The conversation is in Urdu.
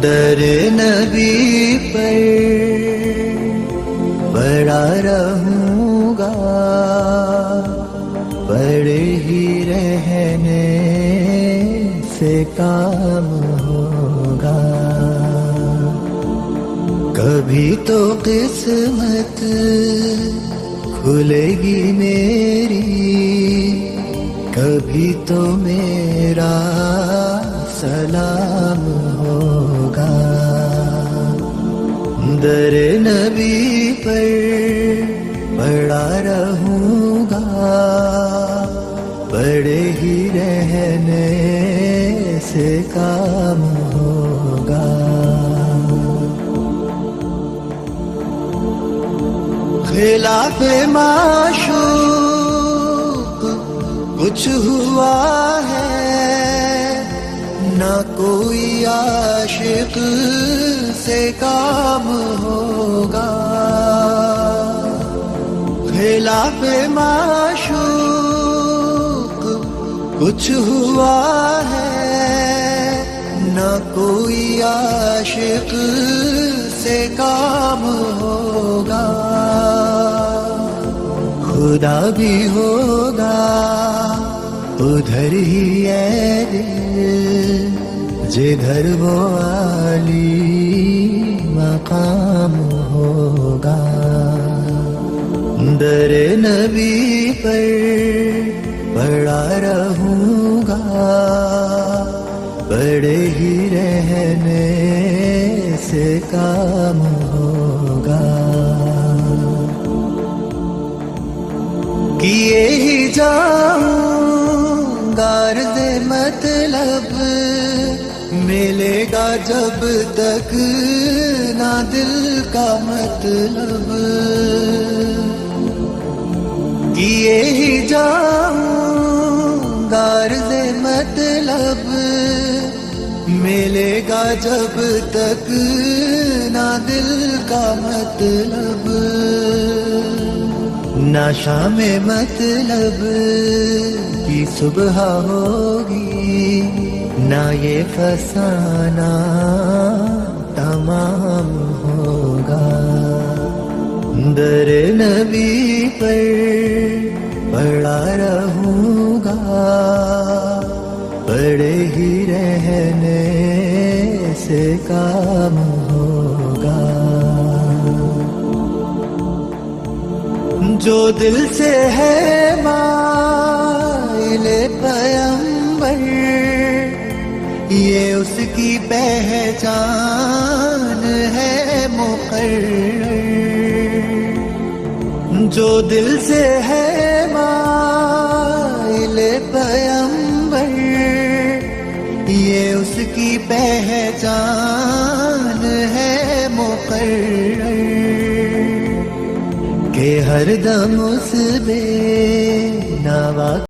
در نبی پر پڑا رہوں گا، پڑے ہی رہنے سے کام ہوگا. کبھی تو قسمت کھلے گی میری، کبھی تو میرا سلام ہوگا. در نبی پر پڑا رہوں گا، پڑے ہی رہنے سے کام ہوگا. خلاف معشوق کچھ ہوا ہے، نہ کوئی عاشق سے کام ہوگا. خلاف معشوق کچھ ہوا ہے، نہ کوئی عاشق سے کام ہوگا. خدا بھی ہوگا ادھر ہی ہے دل، جدھر وہ عالی مقام ہوگا. در نبی پر پڑا رہوں گا، پڑے ہی رہنے سے کام ہوگا. کیے ہی جاؤں گا عرض مطلب، ملے گا جب تک نہ دل کا مطلب. کیے ہی جاؤں گا عرض مطلب، ملے گا جب تک نہ دل کا مطلب. نہ شام مطلب کی صبح ہوگی، نہ یہ فسانہ تمام ہوگا. در نبی پر پڑا رہوں گا، پڑے ہی رہنے سے کام ہوگا. جو دل سے ہے مائل پیمبر، یہ اس کی پہچان ہے مقرر. جو دل سے ہے مائل پیمبر، یہ اس کی پہچان ہے مقرر. کہ ہر دم اس بے نوا